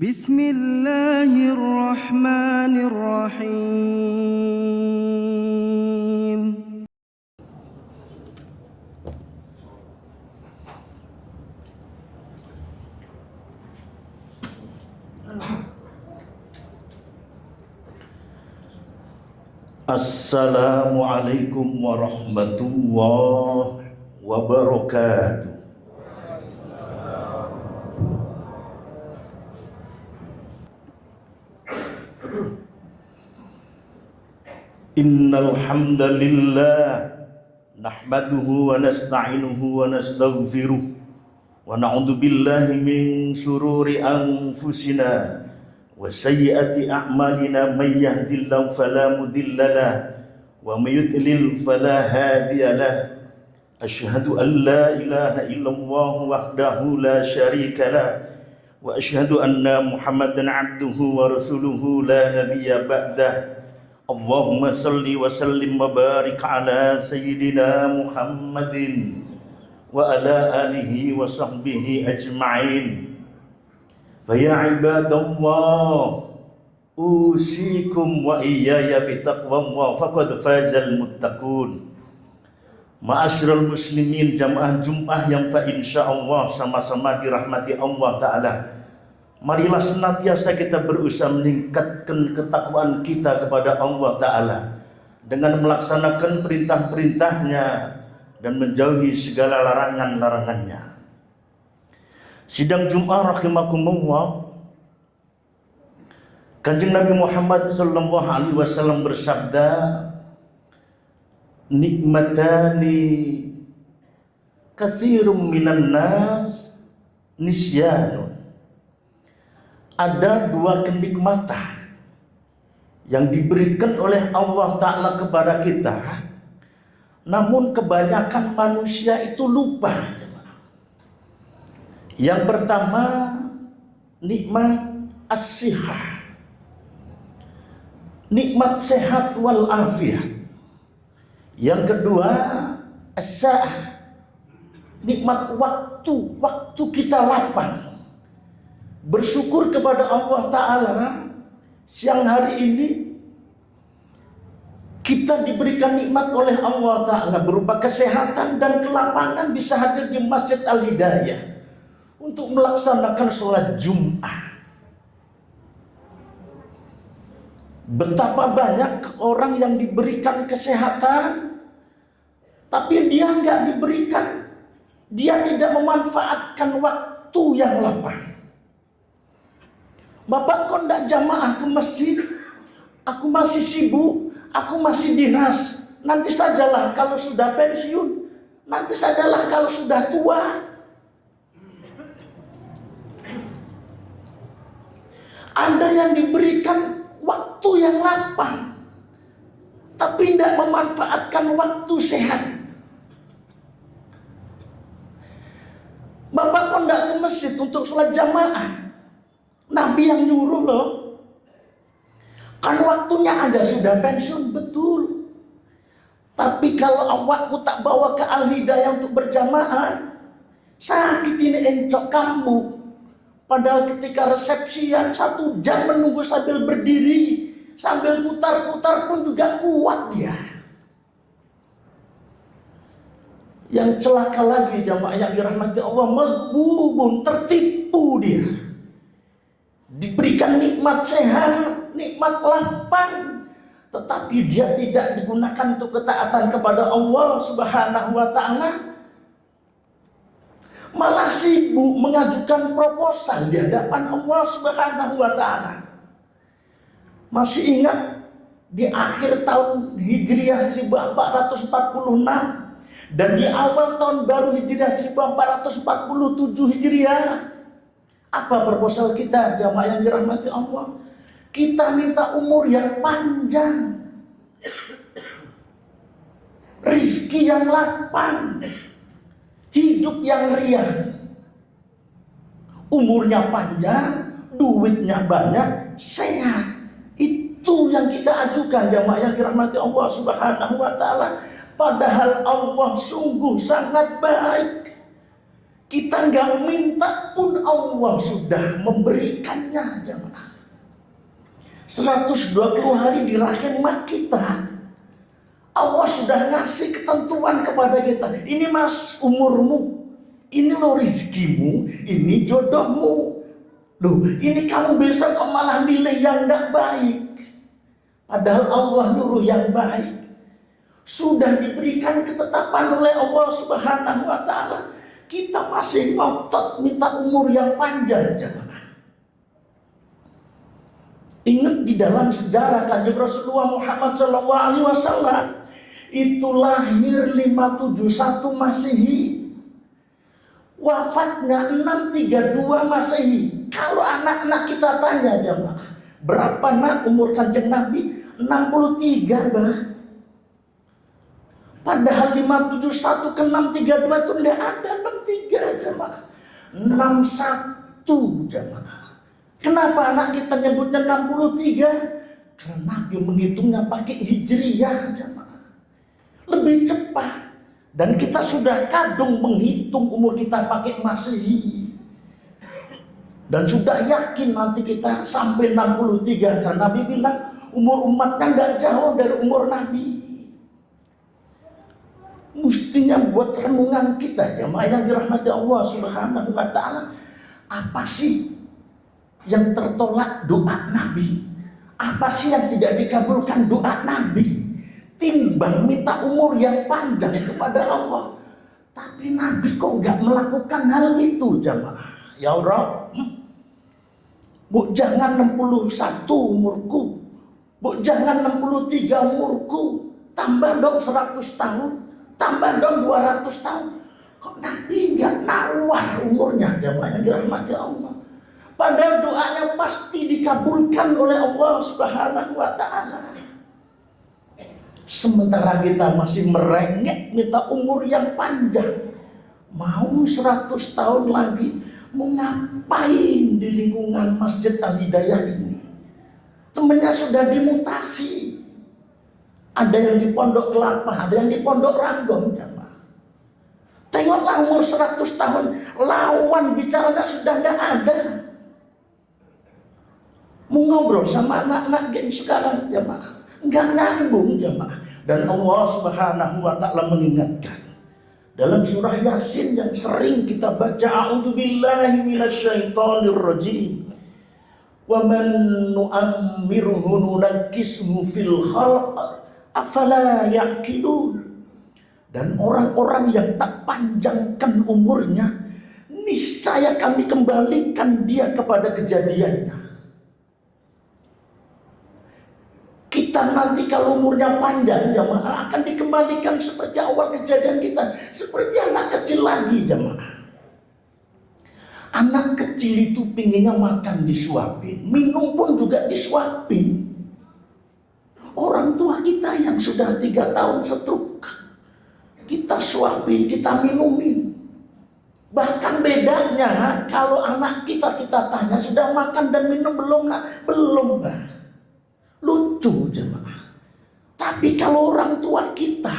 Bismillahirrahmanirrahim. Assalamualaikum warahmatullahi wabarakatuh. Innal hamdalillah nahmaduhu wa nasta'inuhu wa nastaghfiruh wa na'udzu billahi min shururi anfusina wa sayyiati a'malina may yahdihillahu fala mudilla lahu wa may yudlil fala hadiya lahu. Asyhadu an la ilaha illallah wahdahu la syarika lahu wa asyhadu anna Muhammadan 'abduhu wa rasuluhu la nabiyya ba'dah. Allahumma salli wa sallim wa barik ala sayyidina Muhammadin wa ala alihi wa sahbihi ajma'in. Fa ya ibadallah usikum wa iyaya bitaqwallah faqad fazal muttaqun. Ma'asyiral muslimin, jamaah Jumat yang fa insyaallah sama-sama dirahmati Allah taala. Marilah senantiasa kita berusaha meningkatkan ketakwaan kita kepada Allah Ta'ala dengan melaksanakan perintah-perintahnya dan menjauhi segala larangan-larangannya. Sidang Jum'ah rahimakumullah, Kanjeng Nabi Muhammad sallallahu alaihi wasallam bersabda, nikmatani katsirum minan nas nisyanun. Ada dua kenikmatan yang diberikan oleh Allah Ta'ala kepada kita, namun kebanyakan manusia itu lupa. Yang pertama, nikmat as-sihah, nikmat sehat wal afiat. Yang kedua, as-sa'ah, nikmat waktu kita lapang. Bersyukur kepada Allah Ta'ala, siang hari ini kita diberikan nikmat oleh Allah Ta'ala berupa kesehatan dan kelapangan bisa hadir di Masjid Al-Hidayah untuk melaksanakan sholat Jum'ah. Betapa banyak orang yang diberikan kesehatan, tapi dia nggak diberikan, dia tidak memanfaatkan waktu yang lapang. Bapak kok enggak jamaah ke masjid? Aku masih sibuk, aku masih dinas. Nanti sajalah kalau sudah pensiun, nanti sajalah kalau sudah tua. Ada yang diberikan waktu yang lapang, tapi tidak memanfaatkan waktu sehat. Bapak kok enggak ke masjid untuk sholat jamaah? Nabi yang nyuruh loh. Kan waktunya aja sudah pensiun, betul. Tapi kalau awakku tak bawa ke Al-Hidayah untuk berjamaah, sakit ini encok kambuh. Padahal ketika resepsian 1 jam menunggu sambil berdiri, sambil putar-putar pun juga kuat dia. Yang celaka lagi jamaah yang dirahmati Allah, maghbubun, tertipu dia. Diberikan nikmat sehat, nikmat lapang, tetapi dia tidak digunakan untuk ketaatan kepada Allah Subhanahu wa Ta'ala. Malah sibuk mengajukan proposal di hadapan Allah Subhanahu wa Ta'ala. Masih ingat di akhir tahun Hijriah 1446 dan di awal tahun baru Hijriah 1447 Hijriah, apa proposal kita jamaah yang dirahmati Allah? Kita minta umur yang panjang, rezeki yang lapang, hidup yang riang. Umurnya panjang, duitnya banyak, sehat. Itu yang kita ajukan jamaah yang dirahmati Allah Subhanahu wa Ta'ala. Padahal Allah sungguh sangat baik. Kita nggak minta pun Allah sudah memberikannya jemaah. 120 hari di rahim mak kita, Allah sudah ngasih ketentuan kepada kita. Ini mas umurmu, ini lo rizkimu, ini jodohmu. Loh, ini kamu besok kok malah milih yang nggak baik. Padahal Allah nyuruh yang baik. Sudah diberikan ketetapan oleh Allah Subhanahu wa Ta'ala. Kita masih ngotot minta umur yang panjang, jangan. Ingat di dalam sejarah Kanjeng Rasulullah Muhammad SAW itu lahir 571 Masehi, wafatnya 632 Masehi. Kalau anak-anak kita tanya jemaah, berapa nak umur Kanjeng Nabi? 63 bah. Padahal 571 ke 632 itu tidak ada 63 jemaah. 61 jemaah. Kenapa anak kita nyebutnya 63? Karena Nabi menghitungnya pakai hijriyah jemaah. Lebih cepat. Dan kita sudah kadung menghitung umur kita pakai Masehi. Dan sudah yakin nanti kita sampai 63. Karena Nabi bilang umur umatnya nggak jauh dari umur Nabi. Mestinya buat renungan kita jemaah yang dirahmati Allah Subhanahu wa Ta'ala. Apa sih yang tertolak doa Nabi? Apa sih yang tidak dikabulkan doa Nabi? Timbang minta umur yang panjang kepada Allah. Tapi Nabi kok nggak melakukan hal itu jemaah? Ya Rabb, Bu jangan 61 umurku, Bu jangan 63 umurku, tambah dong 100 tahun, tambah dong 200 tahun. Kok Nabi nggak nawar umurnya jemaah yang dirahmati Allah? Padahal doanya pasti dikabulkan oleh Allah Subhanahu wa Ta'ala. Sementara kita masih merengek minta umur yang panjang. Mau 100 tahun lagi, mau ngapain di lingkungan Masjid Al-Hidayah ini? Temennya sudah dimutasi. Ada yang di Pondok Kelapa, ada yang di Pondok Ranggong jemaah. Tengoklah umur 100 tahun, lawan bicaranya sudah tidak ada. Mau ngobrol sama anak-anak game sekarang jemaah, nggak nyambung jemaah. Dan Allah Subhanahu wa Ta'ala mengingatkan dalam surah Yasin yang sering kita baca, a'udzubillahi minasyaitonir rajim, wa man nu'ammirhu nunakkishu fil khalq afala ya'qilun. Dan orang-orang yang tak panjangkan umurnya, niscaya kami kembalikan dia kepada kejadiannya. Kita nanti kalau umurnya panjang jemaah akan dikembalikan seperti awal kejadian kita, seperti anak kecil lagi jemaah. Anak kecil itu pinginnya makan disuapin, minum pun juga disuapin. Orang tua kita yang sudah 3 tahun stroke, kita suapin, kita minumin. Bahkan bedanya kalau anak kita tanya sudah makan dan minum belum nak? Belum bah. Lucu jemaah. Tapi kalau orang tua kita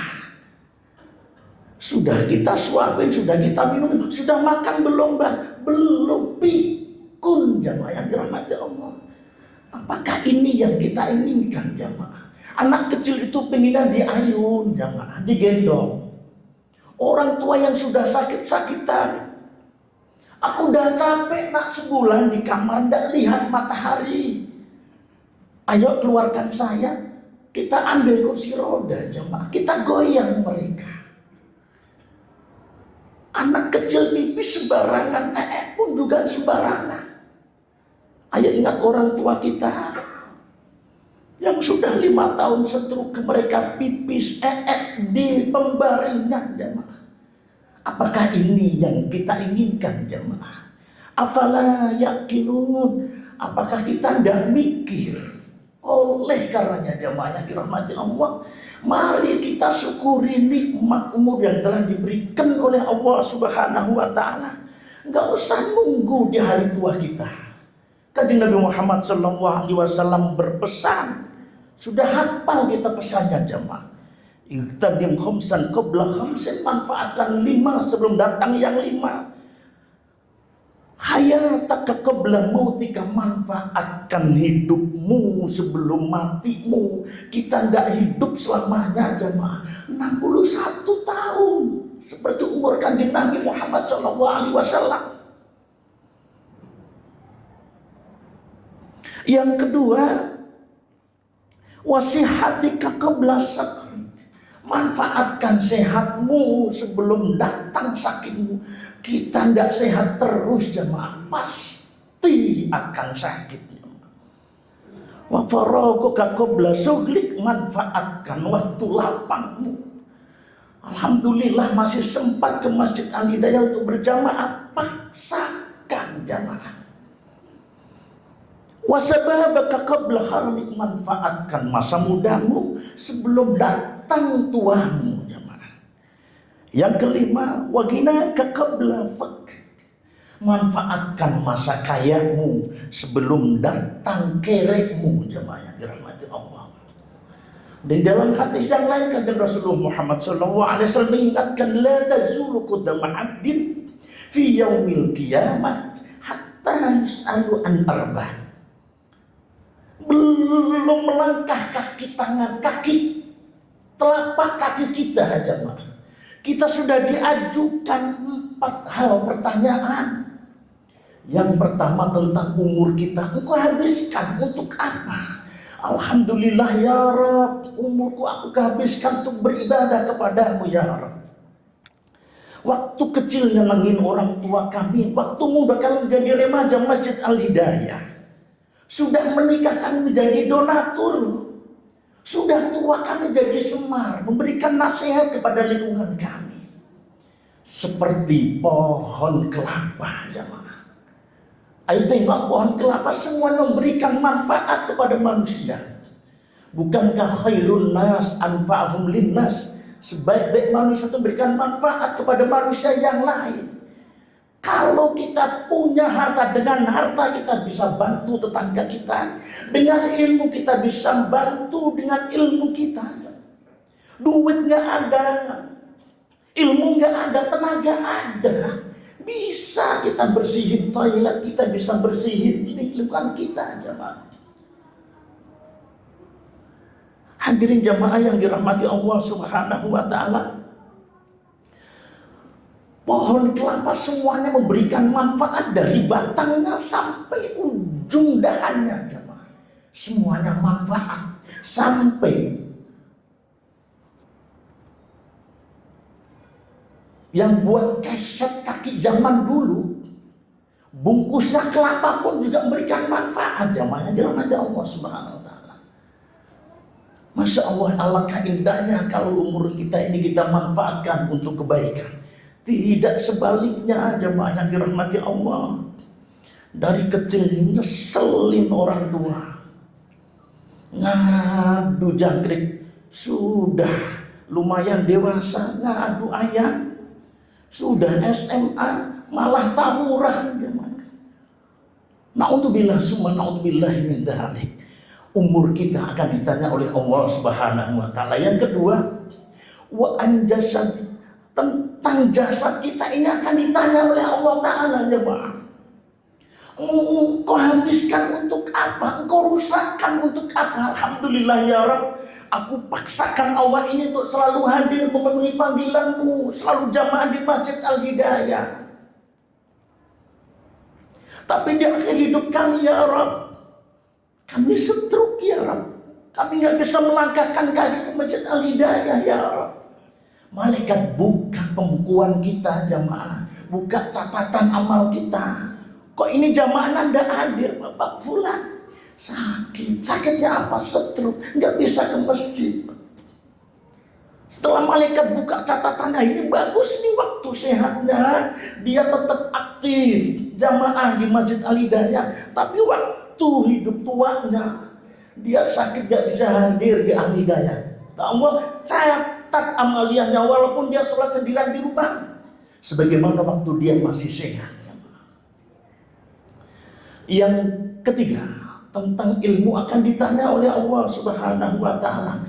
sudah kita suapin, sudah kita minum, sudah makan belum bah? Belum. Pikun jemaah yang dirahmati Allah. Apakah ini yang kita inginkan jemaah? Anak kecil itu pengennya diayun jemaah, digendong. Orang tua yang sudah sakit-sakitan, aku udah capek nak sebulan di kamar ndak lihat matahari. Ayo keluarkan saya, kita ambil kursi roda jemaah, kita goyang mereka. Anak kecil pipis sembarangan, pun juga sembarangan. Ayo ingat orang tua kita yang sudah 5 tahun stroke, mereka pipis di pembaringan jemaah. Apakah ini yang kita inginkan jemaah? Afala yaqilun? Apakah kita tidak mikir? Oleh karenanya jemaah yang dirahmati Allah, mari kita syukuri nikmat umur yang telah diberikan oleh Allah Subhanahu wa Ta'ala. Enggak usah nunggu di hari tua kita. Kanjeng Nabi Muhammad SAW berpesan, sudah hafal kita pesannya jemaah. Iqtanim khamsan qabla khamsin, manfaatkan 5 sebelum datang yang 5. hayataka qabla mautika, manfaatkan hidupmu sebelum matimu. Kita tidak hidup selamanya jamaah. 61 tahun seperti umur Kanjeng Nabi Muhammad SAW. Yang kedua, wasihatika qabla sakri, manfaatkan sehatmu sebelum datang sakitmu. Kita tidak sehat terus jemaah, pasti akan sakit. Wa faraguka qabla suglik, manfaatkan waktu lapangmu. Alhamdulillah masih sempat ke Masjid Al-Hidayah untuk berjamaah, paksakan jamaah. Wasababaka qabla haramik, manfaatkan masa mudamu sebelum datang tuamu jamaah. Yang kelima, waginaka qabla faqr, manfaatkan masa kayamu sebelum datang kerekmu jamaah yang dirahmati Allah. Dan dalam hadis yang lain Kanjeng Rasulullah Muhammad SAW mengingatkan, la tazulu qadama 'abdin fi yaumil qiyamah hatta yus'alu an arba'. Belum melangkah kaki tangan, kaki telapak kaki kita jemaah, kita sudah diajukan 4 hal pertanyaan. Yang pertama tentang umur kita, engkau habiskan untuk apa? Alhamdulillah ya Rabb, umurku aku habiskan untuk beribadah kepadamu ya Rabb. Waktu kecil nyenengin orang tua kami, waktu muda kami menjadi remaja Masjid Al-Hidayah. Sudah menikah kami menjadi donatur. Sudah tua kami jadi semar, memberikan nasihat kepada lingkungan kami. Seperti pohon kelapa jemaah. Ayo tengok pohon kelapa, semua memberikan manfaat kepada manusia. Bukankah khairun nas anfa'hum linnas, sebaik-baik manusia itu memberikan manfaat kepada manusia yang lain. Kalau kita punya harta, dengan harta kita bisa bantu tetangga kita. Dengan ilmu kita bisa bantu dengan ilmu kita. Duit nggak ada, ilmu nggak ada, tenaga ada. Bisa kita bersihin toilet, kita bisa bersihin lingkungan kita jemaah. Hadirin jemaah yang dirahmati Allah Subhanahu wa taala. Pohon kelapa semuanya memberikan manfaat dari batangnya sampai ujung dahannya jemaah. Semuanya manfaat sampai yang buat keset kaki zaman dulu, bungkusnya kelapa pun juga memberikan manfaat jemaah. Dirahmati Allah Subhanahu wa taala. Masya Allah, alangkah indahnya kalau umur kita ini kita manfaatkan untuk kebaikan. Tidak sebaliknya jemaah yang dirahmati Allah. Dari kecil nyeselin orang tua, ngadu jangkrik. Sudah lumayan dewasa ngadu ayat. Sudah SMA malah tawuran jemaah. Na'udzubillah summa na'udzubillah min dzalik. Umur kita akan ditanya oleh Allah Subhanahu wa taala. Yang kedua, wa an jasad, tentang jasad kita ini akan ditanya oleh Allah Ta'ala jemaah. Engkau habiskan untuk apa? Engkau rusakkan untuk apa? Alhamdulillah ya Rabb, aku paksakan Allah ini untuk selalu hadir memenuhi panggilanmu, selalu jamaah di Masjid Al-Hidayah. Tapi di akhir hidup kami ya Rabb, kami stroke ya Rabb, kami gak bisa melangkahkan kaki ke Masjid Al-Hidayah ya Rabb. Malaikat buka pembukuan kita jamaah, buka catatan amal kita. Kok ini jamaahnya tidak hadir Bapak Fulan? Sakit. Sakitnya apa? Stroke, nggak bisa ke masjid. Setelah malaikat buka catatannya, ini bagus nih waktu sehatnya, dia tetap aktif jamaah di Masjid Al-Hidayah. Tapi waktu hidup tuanya, dia sakit nggak bisa hadir di Al-Hidayah. Allah catat amaliyahnya walaupun dia sholat sendirian di rumah, sebagaimana waktu dia masih sehat. Yang ketiga, tentang ilmu akan ditanya oleh Allah Subhanahu wa taala.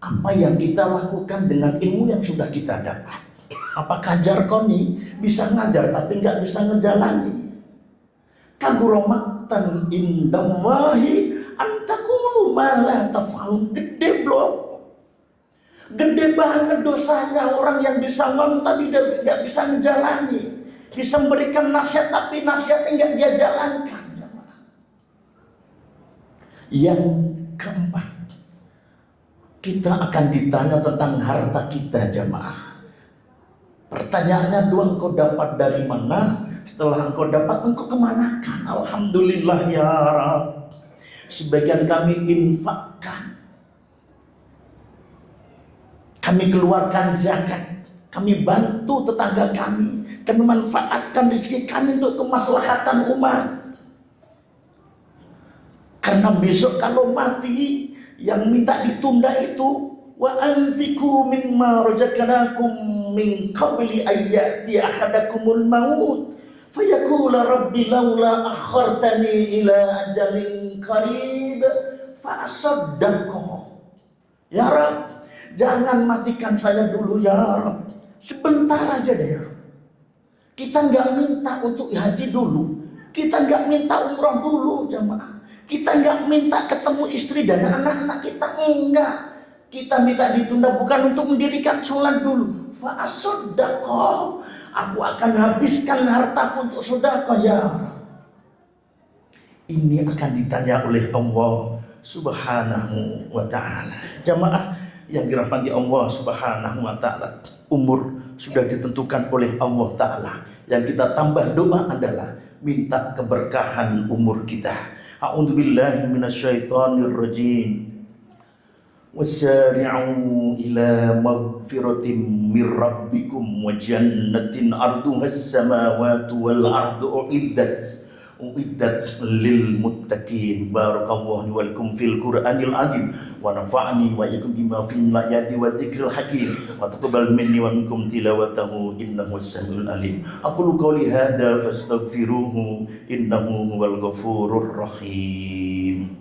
Apa yang kita lakukan dengan ilmu yang sudah kita dapat? Apakah jarkoni bisa ngajar tapi nggak bisa ngejalani? kabura maqtan indallahi an taqulu ma la taf'alun. Gede blok. Gede banget dosanya orang yang bisa ngomong tapi nggak bisa menjalani. Bisa memberikan nasihat tapi nasihatnya nggak dia jalankan. Yang keempat, kita akan ditanya tentang harta kita, jamaah. Pertanyaannya, dua, engkau dapat dari mana? Setelah engkau dapat, engkau kemanakan? Alhamdulillah ya Rabb. Sebagian kami infakkan, kami keluarkan zakat, kami bantu tetangga kami manfaatkan rezeki kami untuk kemaslahatan umat. Karena besok kalau mati, yang minta ditunda itu, wa anfiqu mimma razaqnakum min qabli ayyati ahadakumul maut fayaqula rabbi laula akhartani ila ajalin qarib fa asaddaqu. Ya Rabb, jangan matikan saya dulu ya Rabb, sebentar aja deh ya Rabb. Kita nggak minta untuk haji dulu, kita nggak minta umrah dulu jamaah. Kita nggak minta ketemu istri dan anak-anak kita, enggak. Kita minta ditunda bukan untuk mendirikan sholat dulu. Fa'asodakoh, aku akan habiskan hartaku untuk sodakoh ya. Ini akan ditanya oleh Allah Subhanahu wa ta'ala. Jamaah yang dirahmati Allah Subhanahu wa ta'ala, umur sudah ditentukan oleh Allah ta'ala. Yang kita tambah doa adalah minta keberkahan umur kita. A'udzubillahi minasyaitonir rajim. Wasari'u ila maghfiratin mir rabbikum wa jannatin arduhas samawati wal ardu uiddat lil muttaqin. Barakallahu wa lakum fil Qur'anil azim wa nafa'ani wa iyyakum bima fil ayati wa dzikril hakim wa taqabbal minni wa minkum tilawatahu innahu was-sami'ul alim. Aqulu qawli hadza fastaghfiruhu innahu huwal ghafurur rahim.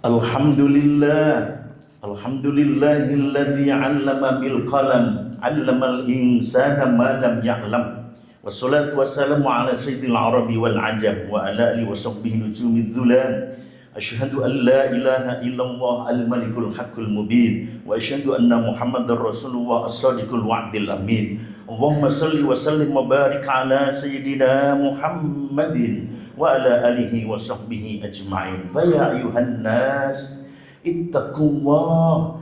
Alhamdulillahilladzi 'allama bil qalam 'allamal insana ma lam ya'lam. Wassalatu wassalamu ala sayyidil arabi wal ajam wa ala alihi wa sahbihi nujumid dhulam. Asyhadu an la ilaha illallah al-malikul haqqul mubin wa asyhadu anna Muhammadar Rasulullah as-sadiqul wa'dil amin. Allahumma salli wa sallim wa barik ala sayyidina Muhammadin wa ala alihi wa sahbihi ajma'in. Fa ya ayuhan nas ittaqullah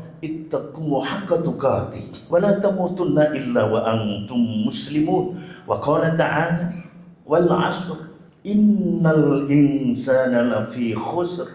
haqqa tuqatih wa la tamutunna illa wa antum muslimun. Wa qala ta'ala wal 'asr innal insana lafi khusr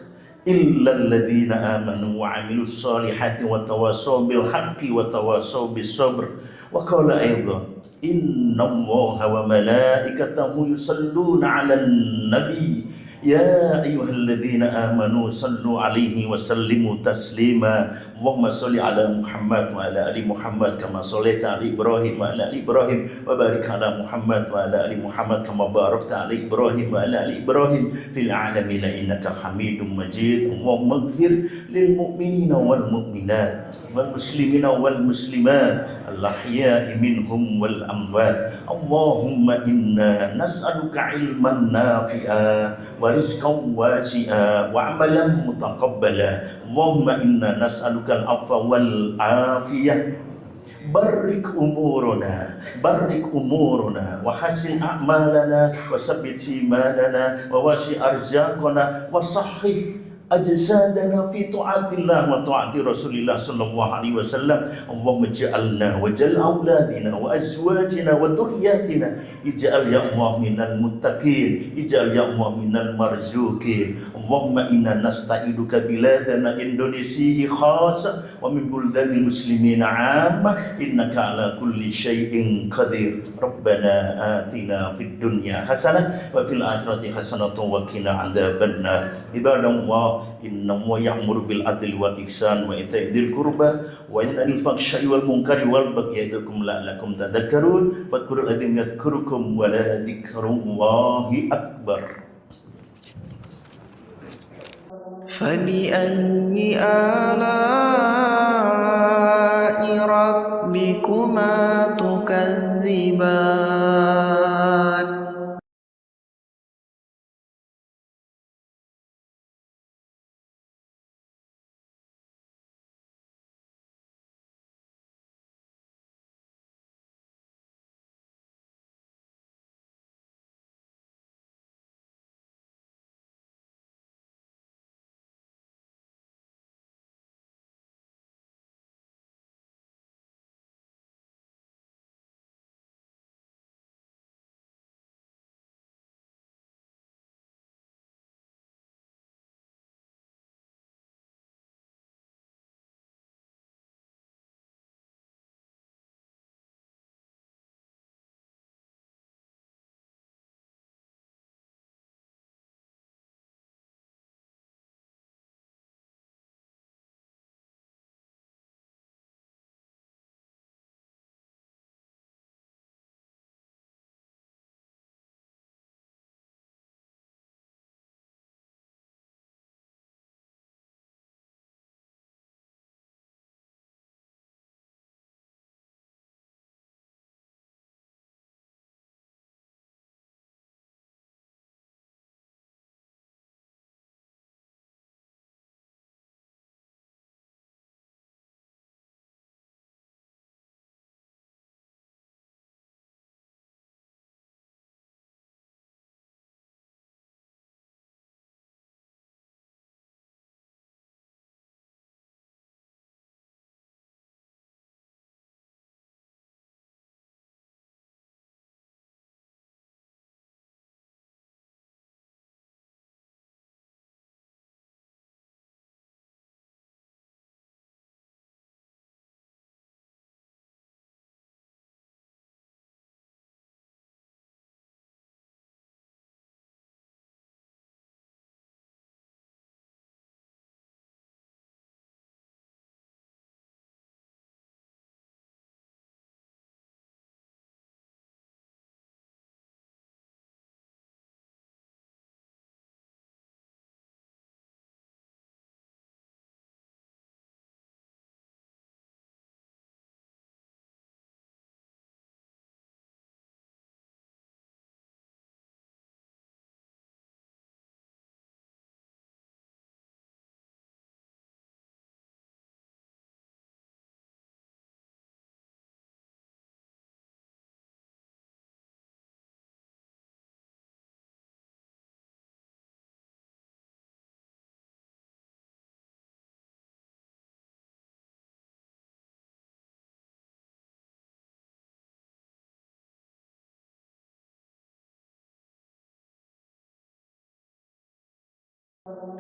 illa alladhina amanu wa 'amilus solihati wa tawasaw bil haqqi wa tawasaw bis sabr. Wa qala aidan innallaha wa malaikatahu yusalluna 'alan nabi ya ayyuhalladzina amanu sallu 'alaihi wa sallimu taslima. Allahumma shalli 'ala Muhammad wa 'ala ali Muhammad kama shallaita 'ala Ibrahim wa 'ala ali Ibrahim wa barik 'ala Muhammad wa 'ala ali Muhammad kama barakta 'ala Ibrahim wa 'ala ali Ibrahim fil 'alamin innaka Hamidum Majid. Allahumma ighfir lil mu'minina wal mu'minat wal muslimina wal muslimat al ahya'i minhum wal amwat. Allahumma inna nas'aluka 'ilman nafi'a wa rizqan wasi'a wa 'amalan mutaqabbala. Allahumma inna nas'aluka al-'afwa wal 'afiyah. Barik umuruna wa hasin a'malana wa sabbit imanana wa wasi arzaqana wa sahih ajsadana fi ta'atillah wa ta'ati Rasulillah sallallahu alaihi wasallam. Allahumma ij'alna wa jal auladina wa azwajina wa dhurriyyatina ij'al ya Allah minal muttaqin, ij'al ya Allah minal marzuqin. Allahumma inna nasta'iduka biladana Indonesia khassa wa min buldanil muslimina 'amma innaka ala kulli syai'in qadir. Rabbana atina fid dunya hasanah wa fil akhirati hasanah wa qina adzabannar. Ibadallah innahu ya'muru bil adli wal ihsan wa ita'i dzil qurba wa yanha 'anil fahsya'i wal munkari wal baghi ya'idukum la'allakum tadhakkarun fadhkurul ladzina yadhkurukum wa la dzikrullahi akbar. فبأي آلاء ربكما تكذبان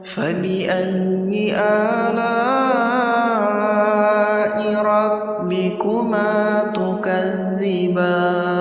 فبأي آلاء ربكما تكذبان